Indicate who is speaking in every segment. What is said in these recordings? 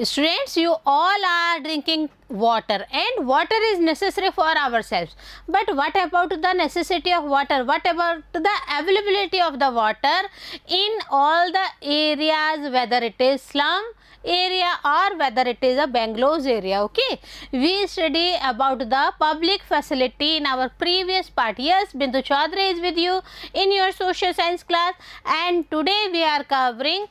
Speaker 1: Students, you all are drinking water, and water is necessary for ourselves. But what about the necessity of water? What about the availability of the water in all the areas, whether it is slum area or whether it is a Bangalore's area? Okay, we study about the public facility in our previous part. Yes, Bindu Chaudhary is with you in your social science class, and today we are covering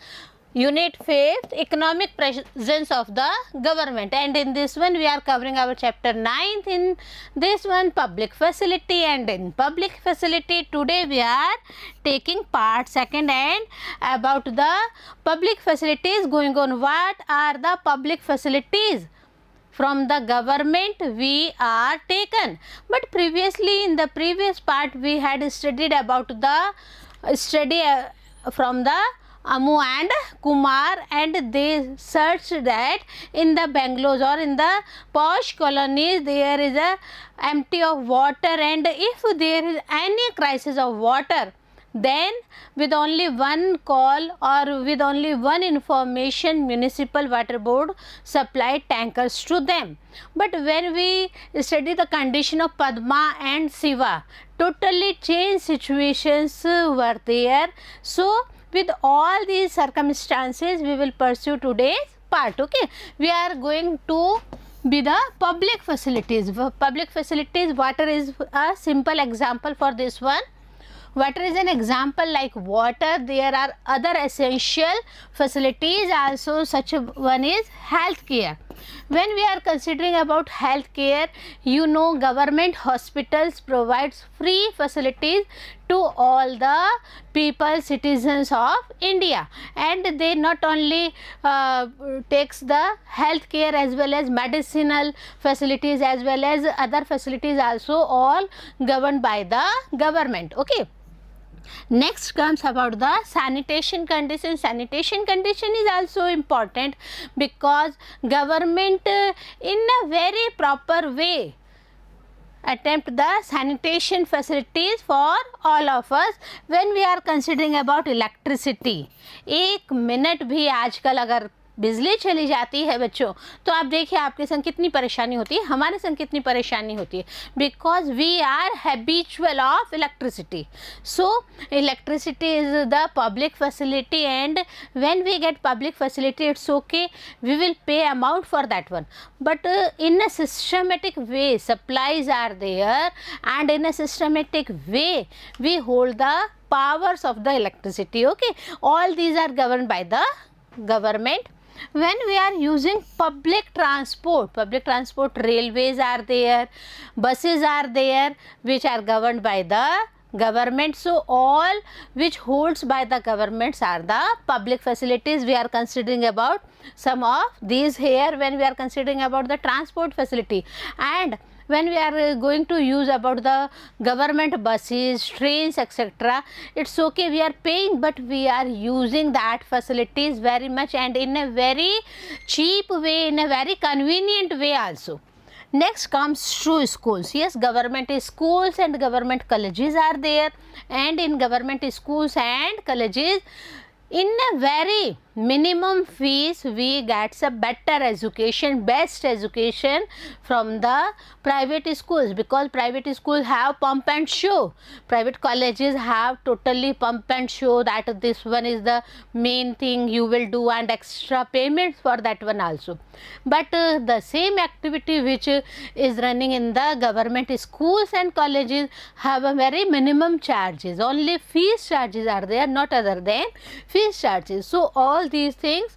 Speaker 1: Unit 5th, Economic Presence of the Government, and in this one we are covering our chapter 9th. In this one, Public Facility, and in Public Facility today we are taking part 2nd and about the public facilities going on. What are the public facilities from the government we are taken? But previously in the previous part we had studied about the study from the Amu and Kumar, and they searched that in the Bangalore's or in the posh colonies there is a empty of water, and if there is any crisis of water, then with only one call or with only one information, municipal water board supplied tankers to them. But when we study the condition of Padma and Shiva, totally changed situations were there. So with all these circumstances we will pursue today's part. Okay, we are going to be the public facilities. Public facilities, water is a simple example for this one. Water is an example like water. There are other essential facilities also. Such a one is healthcare. When we are considering about healthcare, you know, government hospitals provides free facilities to all the people, citizens of India, and they not only takes the healthcare as well as medicinal facilities as well as other facilities also, all governed by the government. Okay. Next comes about the sanitation condition. Sanitation condition is also important because government in a very proper way attempt the sanitation facilities for all of us. When we are considering about electricity, एक minute भी आजकल अगर बिजली चली जाती है बच्चों, तो आप देखिए आपके संग कितनी परेशानी होती है, हमारे संग कितनी परेशानी होती है, because we are habitual of electricity. So electricity is the public facility, and when we get public facility it's okay, we will pay amount for that one, but in a systematic way supplies are there, and in a systematic way we hold the powers of the electricity. Okay, all these are governed by the government. When we are using public transport, railways are there, buses are there, which are governed by the government. So all which holds by the governments are the public facilities. We are considering about some of these here when we are considering about the transport facility. And when we are going to use about the government buses, trains, etc., it's okay, we are paying, but we are using that facilities very much and in a very cheap way, in a very convenient way also. Next comes to schools. Yes, government schools and government colleges are there, and in government schools and colleges, in a very minimum fees we get a better education, best education from the private schools, because private schools have pump and show, private colleges have totally pump and show that this one is the main thing you will do, and extra payments for that one also. But the same activity which is running in the government schools and colleges have a very minimum charges, only fees charges are there, not other than fees charges. So all these things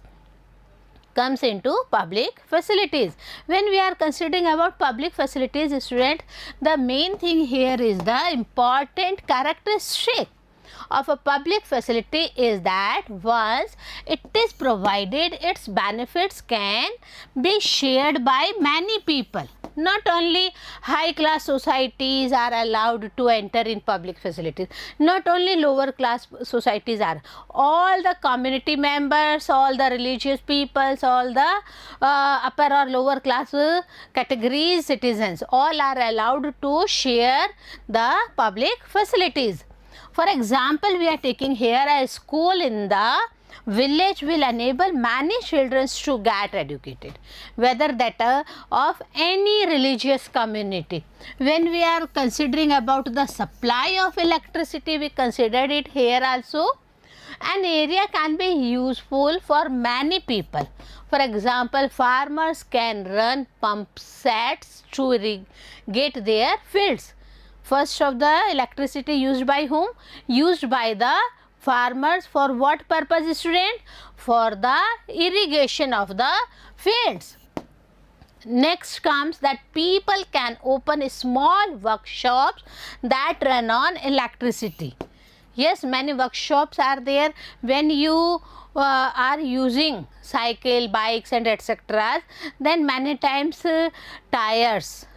Speaker 1: comes into public facilities. When we are considering about public facilities, student, the main thing here is the important characteristic of a public facility is that once it is provided, its benefits can be shared by many people. Not only high class societies are allowed to enter in public facilities, not only lower class societies are, all the community members, all the religious peoples, all the upper or lower class categories citizens, all are allowed to share the public facilities. For example, we are taking here a school in the village will enable many children to get educated, whether that of any religious community. When we are considering about the supply of electricity, we considered it here also. An area can be useful for many people. For example, farmers can run pump sets to irrigate their fields. First of the electricity used by whom? Used by the farmers. For what purpose, student? For the irrigation of the fields. Next comes that people can open small workshops that run on electricity. Yes, many workshops are there. When you are using cycle, bikes and etc., then many times tires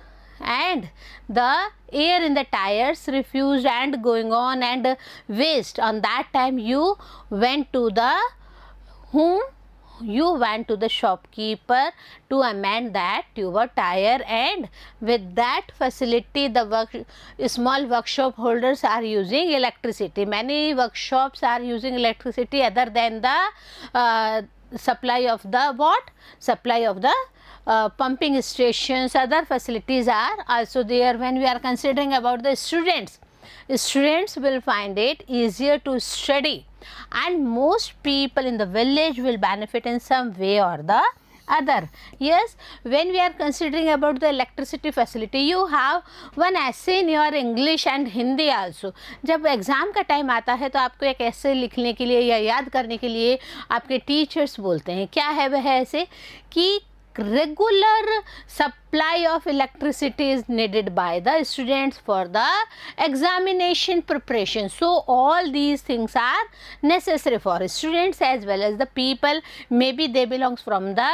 Speaker 1: and the air in the tires refused and going on and waste. On that time you went to the whom? You went to the shopkeeper to amend that your tire, and with that facility the small workshop holders are using electricity. Many workshops are using electricity other than the supply of the what? Supply of the pumping stations. Other facilities are also there. When we are considering about the students will find it easier to study, and most people in the village will benefit in some way or the other. Yes, when we are considering about the electricity facility, you have one essay in your English and Hindi also. जब exam का time आता है तो आपको एक ऐसे लिखने के लिए या याद करने के लिए आपके टीचर्स बोलते हैं, क्या है वह ऐसे कि regular supply of electricity is needed by the students for the examination preparation. So all these things are necessary for students as well as the people. Maybe they belongs from the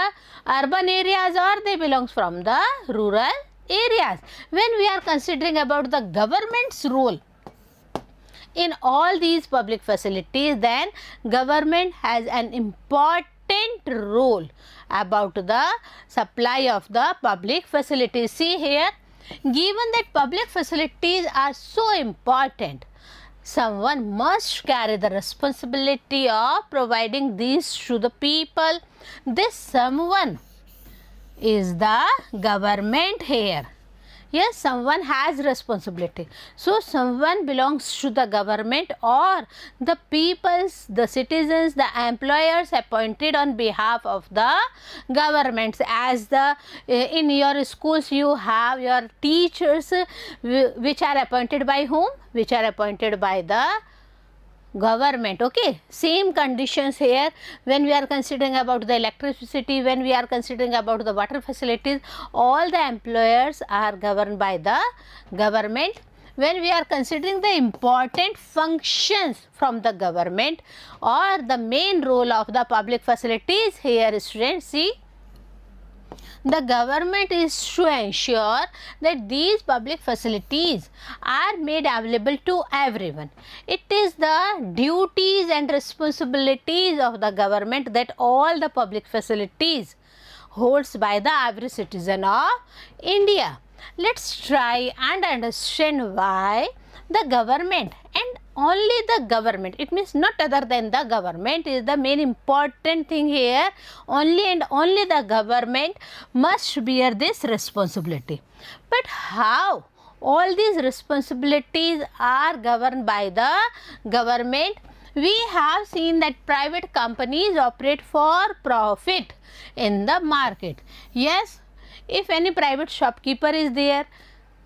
Speaker 1: urban areas or they belongs from the rural areas. When we are considering about the government's role in all these public facilities, then government has an important role about the supply of the public facilities. See here, given that public facilities are so important, someone must carry the responsibility of providing these to the people. This someone is the government here. Yes, someone has responsibility. So someone belongs to the government or the peoples, the citizens, the employers appointed on behalf of the governments. As the in your schools you have your teachers which are appointed by whom? Which are appointed by the government. Okay, same conditions here when we are considering about the electricity, when we are considering about the water facilities, all the employers are governed by the government. When we are considering the important functions from the government or the main role of the public facilities, here students see, the government is to ensure that these public facilities are made available to everyone. It is the duties and responsibilities of the government that all the public facilities holds by the every citizen of India. Let's try and understand why the government and only the government, it means not other than the government, is the main important thing here. Only and only the government must bear this responsibility. But how all these responsibilities are governed by the government? We have seen that private companies operate for profit in the market. Yes, if any private shopkeeper is there,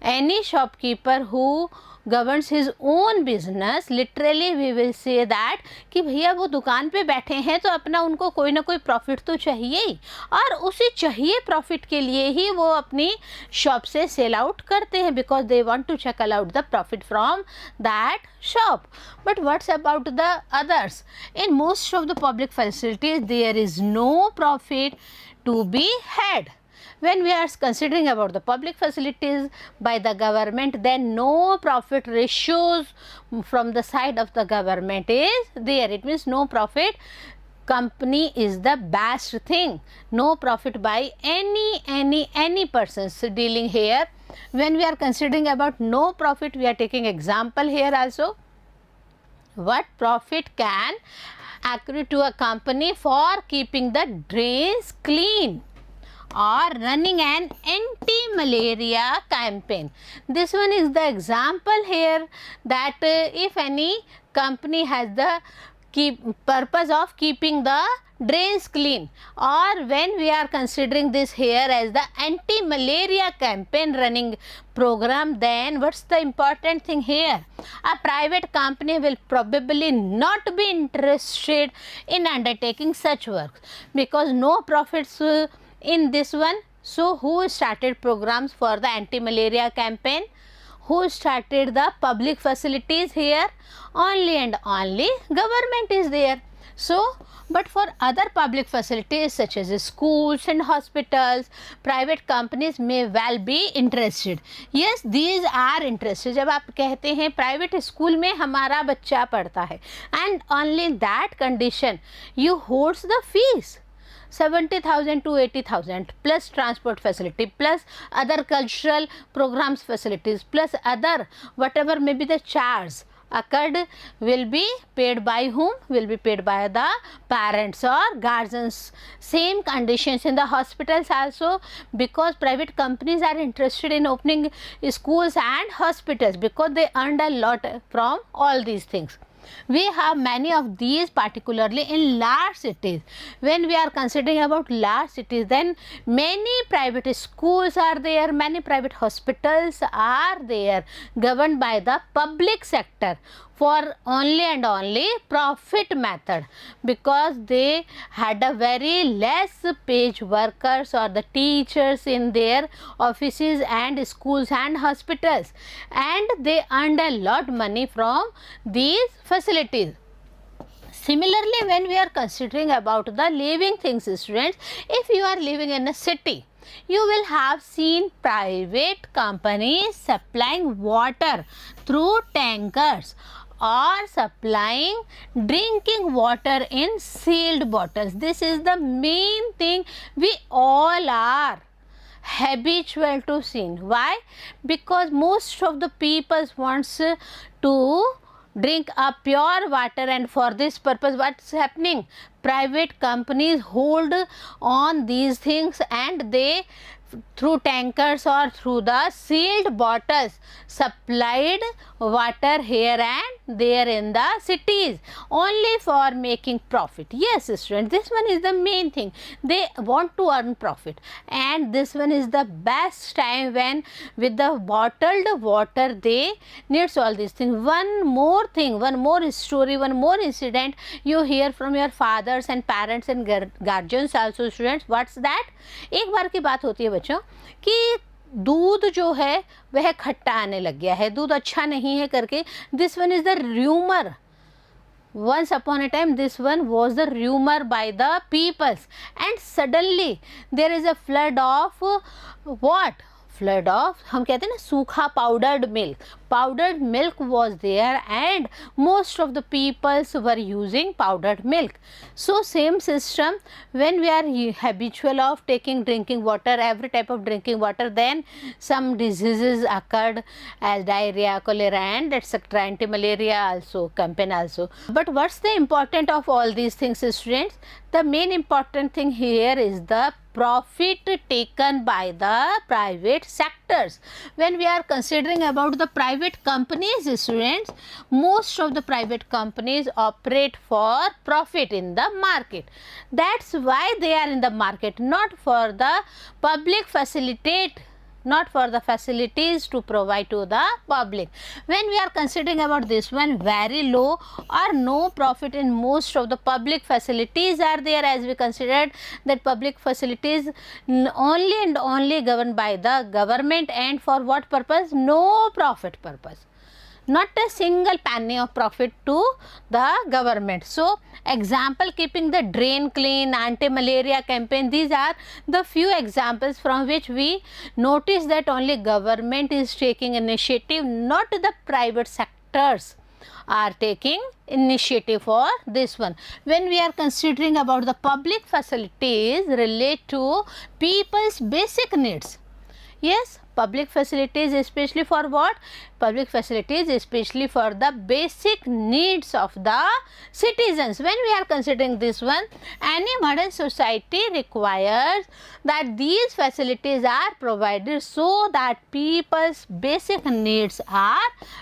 Speaker 1: any shopkeeper who governs his own business, literally we will say that कि भैया वो दुकान पे बैठे हैं तो अपना उनको कोई ना कोई प्रॉफिट तो चाहिए ही, और उसे चाहिए प्रॉफिट के लिए ही वो अपनी शॉप से सेल आउट करते हैं, because they want to check out the profit from that shop. But what's about the others? In most of the public facilities there is no profit to be had. When we are considering about the public facilities by the government, then no profit ratios from the side of the government is there. It means no profit company is the best thing. No profit by any persons dealing here. When we are considering about no profit, we are taking example here also. What profit can accrue to a company for keeping the drains clean or running an anti-malaria campaign. This one is the example here that if any company has the purpose of keeping the drains clean, or when we are considering this here as the anti-malaria campaign running program, then what's the important thing here? A private company will probably not be interested in undertaking such work because no profits in this one. So who started programs for the anti-malaria campaign? Who started the public facilities here? Only and only government is there. So, but for other public facilities such as schools and hospitals, private companies may well be interested. Yes, these are interested. जब आप कहते हैं private school में हमारा बच्चा पढ़ता है, and only in that condition you holds the fees 70,000 to 80,000 plus transport facility plus other cultural programs facilities plus other whatever may be the charge occurred will be paid by whom? Will be paid by the parents or guardians. Same conditions in the hospitals also, because private companies are interested in opening schools and hospitals because they earned a lot from all these things. We have many of these, particularly in large cities. When we are considering about large cities, then many private schools are there, many private hospitals are there, governed by the public sector for only and only profit method, because they had a very less paid workers or the teachers in their offices and schools and hospitals, and they earned a lot money from these facilities. Similarly, when we are considering about the living things, students, if you are living in a city, you will have seen private companies supplying water through tankers or supplying drinking water in sealed bottles. This is the main thing we all are habitual to see. Why? Because most of the people wants to drink a pure water, and for this purpose what's happening? Private companies hold on these things and they through tankers or through the sealed bottles supplied water here and there in the cities only for making profit. Yes, students, this one is the main thing. They want to earn profit, and this one is the best time when with the bottled water they needs all these things. One more thing, one more story, one more incident you hear from your fathers and parents and guardians also, students. What's that? एक बार की बात होती है बच्चों कि दूध जो है वह खट्टा आने लग गया है, दूध अच्छा नहीं है करके. This one is the rumour. Once upon a time this one was the rumor by the peoples, and suddenly there is a flood of what? Flood of, हम कहते हैं ना सूखा powdered milk. Powdered milk was there and most of the peoples were using powdered milk. So same system, when we are habitual of taking drinking water, every type of drinking water, then some diseases occurred as diarrhea, cholera and etc. Anti-malaria also, campaign also. But what's the important of all these things, students? The main important thing here is the profit taken by the private sectors. When we are considering about the private companies, students, most of the private companies operate for profit in the market. That's why they are in the market, not for the public facilitate, not for the facilities to provide to the public. When we are considering about this one, very low or no profit in most of the public facilities are there, as we considered that public facilities only and only governed by the government, and for what purpose? No profit purpose. Not a single penny of profit to the government. So example, keeping the drain clean, anti-malaria campaign, these are the few examples from which we notice that only government is taking initiative, not the private sectors are taking initiative for this one. When we are considering about the public facilities relate to people's basic needs. Yes, public facilities especially for what? Public facilities especially for the basic needs of the citizens. When we are considering this one, any modern society requires that these facilities are provided so that people's basic needs are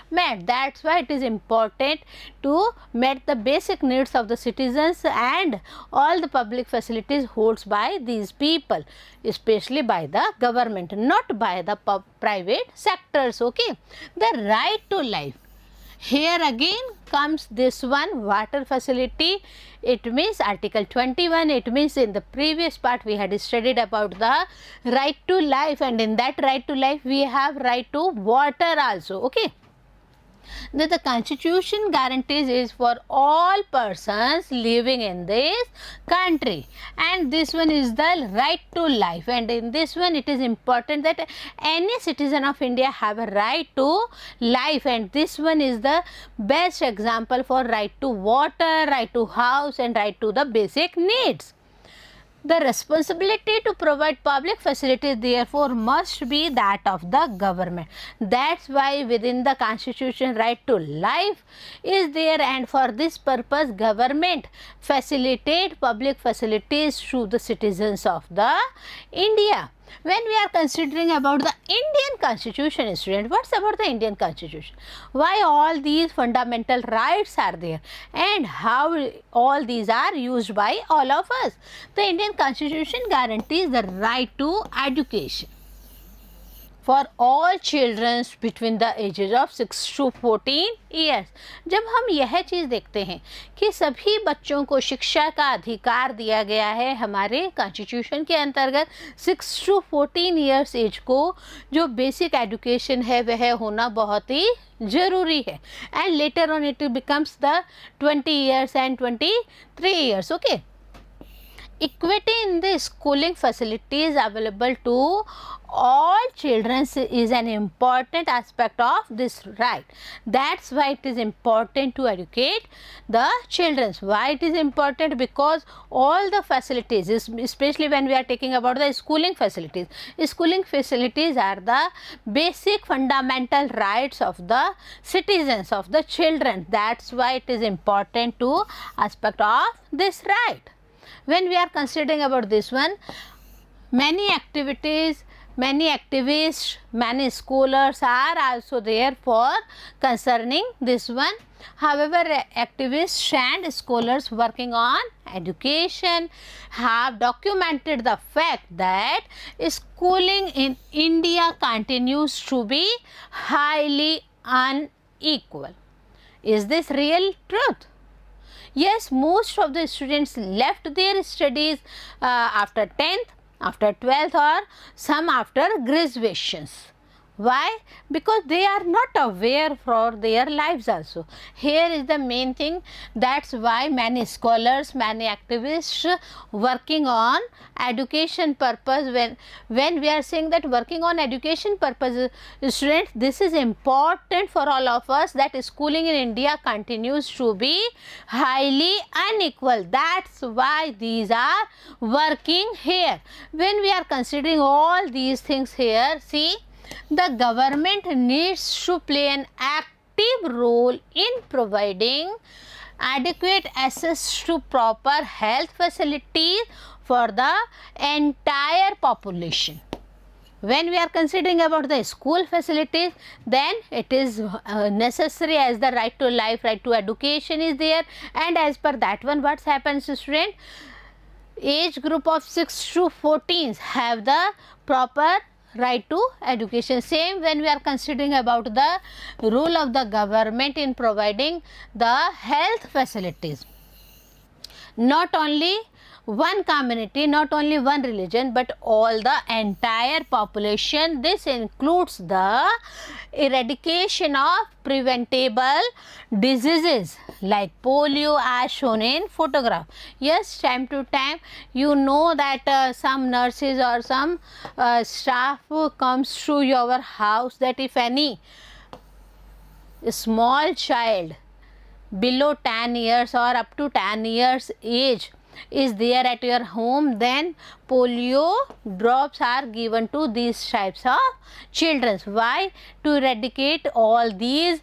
Speaker 1: met. That's why it is important to meet the basic needs of the citizens, and all the public facilities holds by these people, especially by the government, not by the private sectors. Okay, the right to life. Here again comes this one, water facility. It means article 21. It means in the previous part we had studied about the right to life, and in that right to life we have right to water also. Okay, that the constitution guarantees is for all persons living in this country, and this one is the right to life. And in this one it is important that any citizen of India have a right to life, and this one is the best example for right to water, right to house, and right to the basic needs. The responsibility to provide public facilities therefore must be that of the government. That's why within the constitution right to life is there, and for this purpose government facilitate public facilities to the citizens of the India. When we are considering about the Indian constitution, student, what's about the Indian constitution? Why all these fundamental rights are there, and how all these are used by all of us? The Indian constitution guarantees the right to education for all children between the ages of 6 to 14 years. जब हम यह चीज़ देखते हैं कि सभी बच्चों को शिक्षा का अधिकार दिया गया है हमारे कॉन्स्टिट्यूशन के अंतर्गत, 6 to 14 years एज को जो बेसिक एजुकेशन है वह होना बहुत ही ज़रूरी है, and later on it becomes the 20 years and 23 years. Okay, equity in the schooling facilities available to all children is an important aspect of this right. That's why it is important to educate the children. Why it is important? Because all the facilities, especially when we are talking about the schooling facilities are the basic fundamental rights of the citizens, of the children. That's why it is important to aspect of this right. When we are considering about this one, many activities, many activists, many scholars are also there for concerning this one. However, activists and scholars working on education have documented the fact that schooling in India continues to be highly unequal. Is this real truth? Yes, most of the students left their studies after 10th, after 12th, or some after graduations. Why? Because they are not aware for their lives also. Here is the main thing. That's why many scholars, many activists working on education purpose. When we are saying that working on education purpose, students, this is important for all of us, that schooling in India continues to be highly unequal. That's why these are working here. When we are considering all these things here, see, the government needs to play an active role in providing adequate access to proper health facilities for the entire population. When we are considering about the school facilities, then it is necessary, as the right to life, right to education is there, and as per that one, what happens, student? Age group of 6 to 14 have the proper right to education. Same when we are considering about the role of the government in providing the health facilities. Not only one community, not only one religion, but all the entire population. This includes the eradication of preventable diseases like polio, as shown in photograph. Yes, time to time you know that some nurses or some staff comes to your house, that if any small child below 10 years or up to 10 years age is there at your home, then polio drops are given to these types of children. Why? To eradicate all these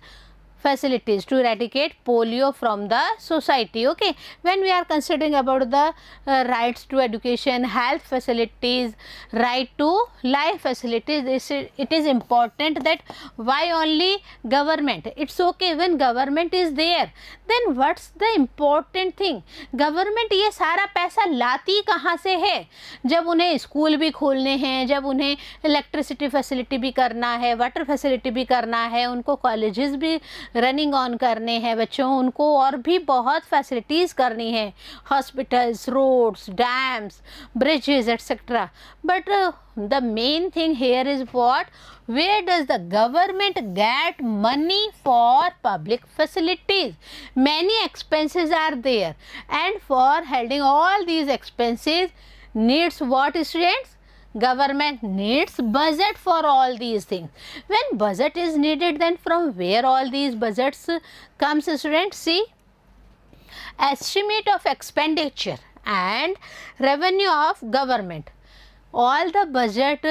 Speaker 1: facilities, to eradicate polio from the society. Okay, when we are considering about the rights to education, health facilities, right to life facilities, it is important that why only government? It's okay when government is there, then what's the important thing? Government ये सारा पैसा लाती कहाँ से है? जब उन्हें school भी खोलने हैं, जब उन्हें इलेक्ट्रिसिटी फैसिलिटी भी करना है, वाटर फैसिलिटी भी करना है, उनको कॉलेजेस भी रनिंग ऑन करने हैं बच्चों, उनको और भी बहुत फैसिलिटीज़ करनी है, hospitals, roads, dams, bridges etcetera. But the main thing here is what? Where does the government get money for public facilities? Many expenses are there, and for holding all these expenses needs what, students? Government needs budget for all these things. When budget is needed, then from where all these budgets comes, students? See, estimate of expenditure and revenue of government. All the budget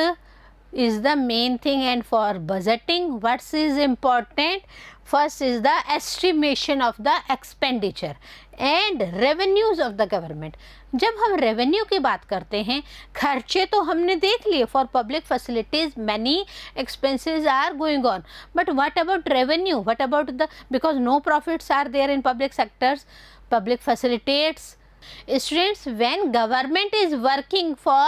Speaker 1: is the main thing, and for budgeting what is important? First is the estimation of the expenditure and revenues of the government. जब हम revenue की बात करते हैं, खर्चे तो हमने देख लिए, for public facilities many expenses are going on, but what about revenue? What about the, because no profits are there in public sectors, public facilitates. Students, when government is working for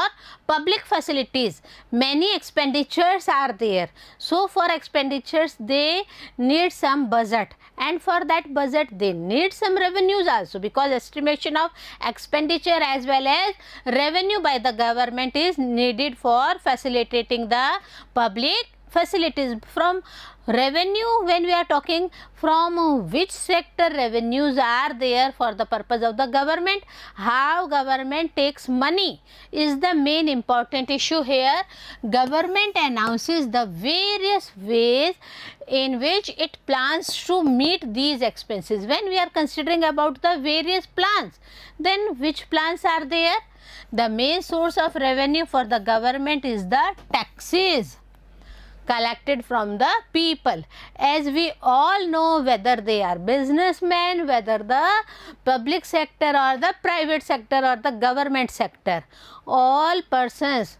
Speaker 1: public facilities, many expenditures are there. So for expenditures they need some budget, and for that budget they need some revenues also, because estimation of expenditure as well as revenue by the government is needed for facilitating the public facilities. From revenue, when we are talking, from which sector revenues are there for the purpose of the government, how government takes money is the main important issue here. Government announces the various ways in which it plans to meet these expenses. When we are considering about the various plans, then which plans are there? The main source of revenue for the government is the taxes collected from the people. As we all know, whether they are businessmen, whether the public sector or the private sector or the government sector, all persons,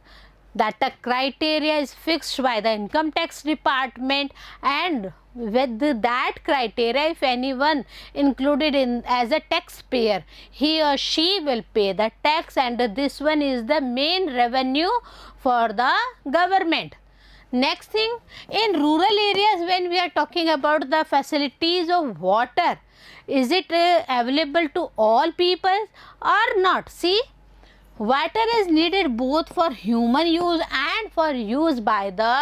Speaker 1: that the criteria is fixed by the income tax department, and with that criteria, if anyone included in as a taxpayer, he or she will pay the tax, and this one is the main revenue for the government. Next thing, in rural areas, when we are talking about the facilities of water, is it available to all people or not? See, water is needed both for human use and for use by the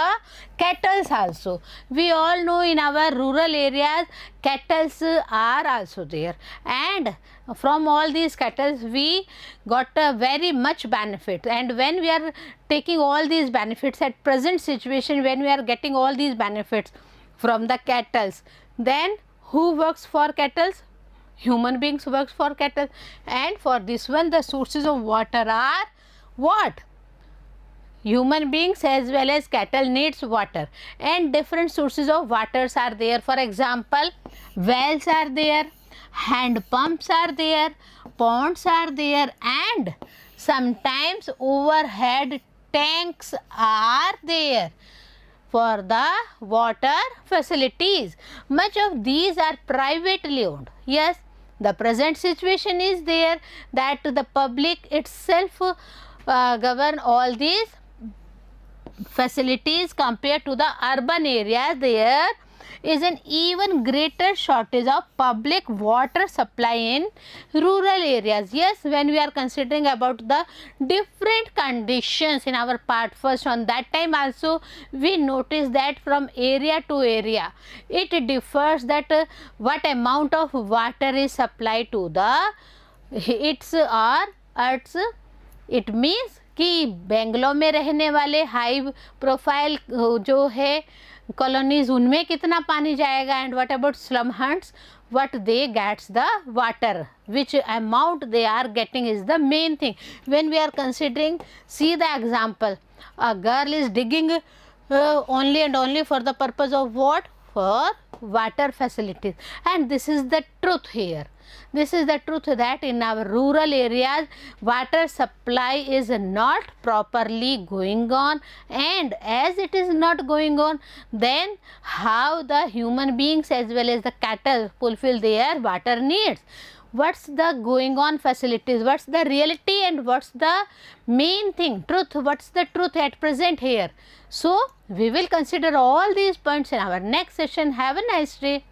Speaker 1: cattle also. We all know in our rural areas cattle are also there, and from all these cattle we got a very much benefit. And when we are taking all these benefits at present situation, when we are getting all these benefits from the cattle, then who works for cattle? Human beings works for cattle, and for this one the sources of water are what? Human beings as well as cattle needs water, and different sources of waters are there. For example, wells are there, hand pumps are there, ponds are there, and sometimes overhead tanks are there for the water facilities. Much of these are privately owned. Yes, the present situation is there that the public itself govern all these facilities compared to the urban areas. There is an even greater shortage of public water supply in rural areas. Yes, when we are considering about the different conditions in our part first, on that time also we notice that from area to area it differs, that what amount of water is supplied to the its or earth's. It means कि बेंगलोर में रहने वाले high profile जो है colonies, उनमें कितना पानी जाएगा, and what about slum huts, what they gets the water, which amount they are getting is the main thing. When we are considering, see the example, a girl is digging only and only for the purpose of what? For water facilities. And this is the truth here. This is the truth, that in our rural areas water supply is not properly going on, and as it is not going on, then how the human beings as well as the cattle fulfill their water needs? What's the going on facilities, what's the reality, and what's the main thing, truth, what's the truth at present here? So we will consider all these points in our next session. Have a nice day.